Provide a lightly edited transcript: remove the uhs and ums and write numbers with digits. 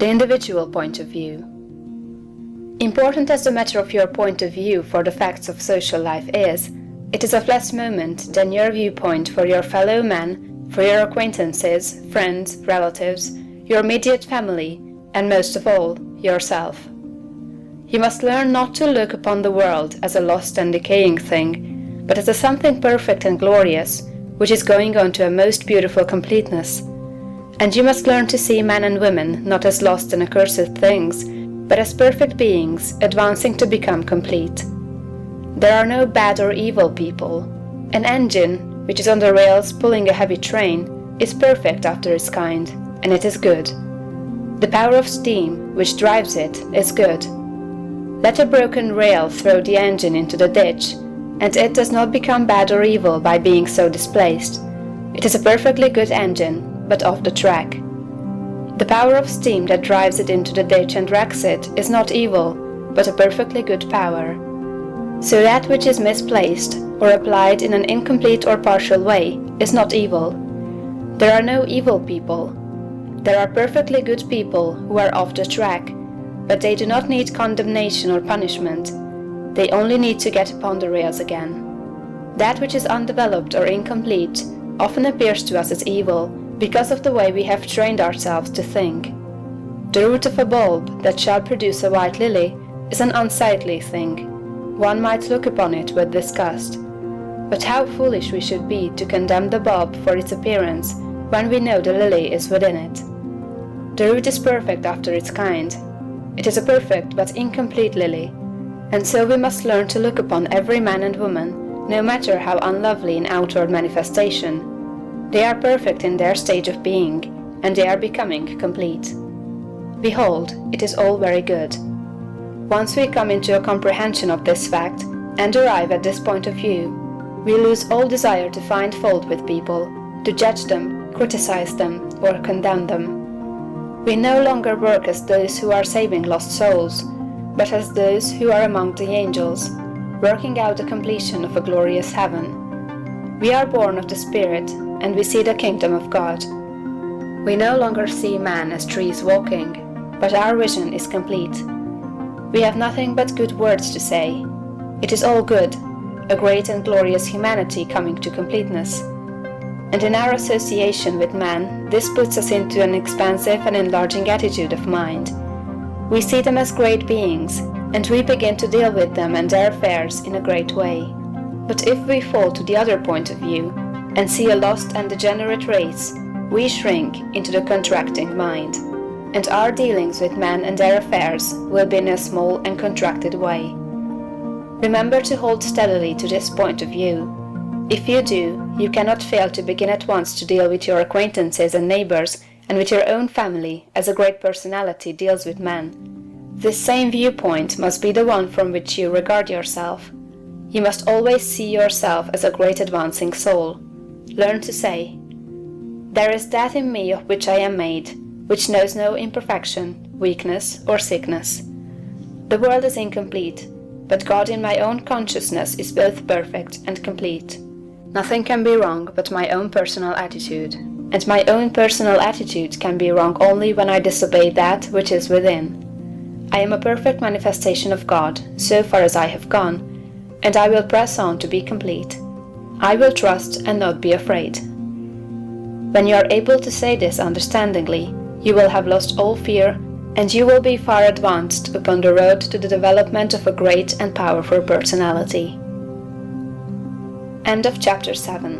the individual point of view. Important as the matter of your point of view for the facts of social life is, it is of less moment than your viewpoint for your fellow men, for your acquaintances, friends, relatives, your immediate family, and most of all, yourself. You must learn not to look upon the world as a lost and decaying thing, but as a something perfect and glorious, which is going on to a most beautiful completeness. And you must learn to see men and women not as lost and accursed things, but as perfect beings advancing to become complete. There are no bad or evil people. An engine, which is on the rails pulling a heavy train, is perfect after its kind, and it is good. The power of steam, which drives it, is good. Let a broken rail throw the engine into the ditch, and it does not become bad or evil by being so displaced. It is a perfectly good engine, but off the track. The power of steam that drives it into the ditch and wrecks it is not evil, but a perfectly good power. So that which is misplaced, or applied in an incomplete or partial way, is not evil. There are no evil people. There are perfectly good people who are off the track, but they do not need condemnation or punishment. They only need to get upon the rails again. That which is undeveloped or incomplete often appears to us as evil, because of the way we have trained ourselves to think. The root of a bulb that shall produce a white lily is an unsightly thing. One might look upon it with disgust. But how foolish we should be to condemn the bulb for its appearance when we know the lily is within it. The root is perfect after its kind. It is a perfect but incomplete lily, and so we must learn to look upon every man and woman, no matter how unlovely in outward manifestation. They are perfect in their stage of being, and they are becoming complete. Behold, it is all very good. Once we come into a comprehension of this fact, and arrive at this point of view, we lose all desire to find fault with people, to judge them, criticize them, or condemn them. We no longer work as those who are saving lost souls, but as those who are among the angels, working out the completion of a glorious heaven. We are born of the Spirit, and we see the kingdom of God. We no longer see man as trees walking, but our vision is complete. We have nothing but good words to say. It is all good, a great and glorious humanity coming to completeness. And in our association with man, this puts us into an expansive and enlarging attitude of mind. We see them as great beings, and we begin to deal with them and their affairs in a great way. But if we fall to the other point of view, and see a lost and degenerate race, we shrink into the contracting mind, and our dealings with men and their affairs will be in a small and contracted way. Remember to hold steadily to this point of view. If you do, you cannot fail to begin at once to deal with your acquaintances and neighbors and with your own family as a great personality deals with men. This same viewpoint must be the one from which you regard yourself. You must always see yourself as a great advancing soul. Learn to say, "There is that in me of which I am made, which knows no imperfection, weakness, or sickness. The world is incomplete, but God in my own consciousness is both perfect and complete. Nothing can be wrong but my own personal attitude, and my own personal attitude can be wrong only when I disobey that which is within. I am a perfect manifestation of God, so far as I have gone, and I will press on to be complete. I will trust and not be afraid." When you are able to say this understandingly, you will have lost all fear, and you will be far advanced upon the road to the development of a great and powerful personality. End of chapter 7.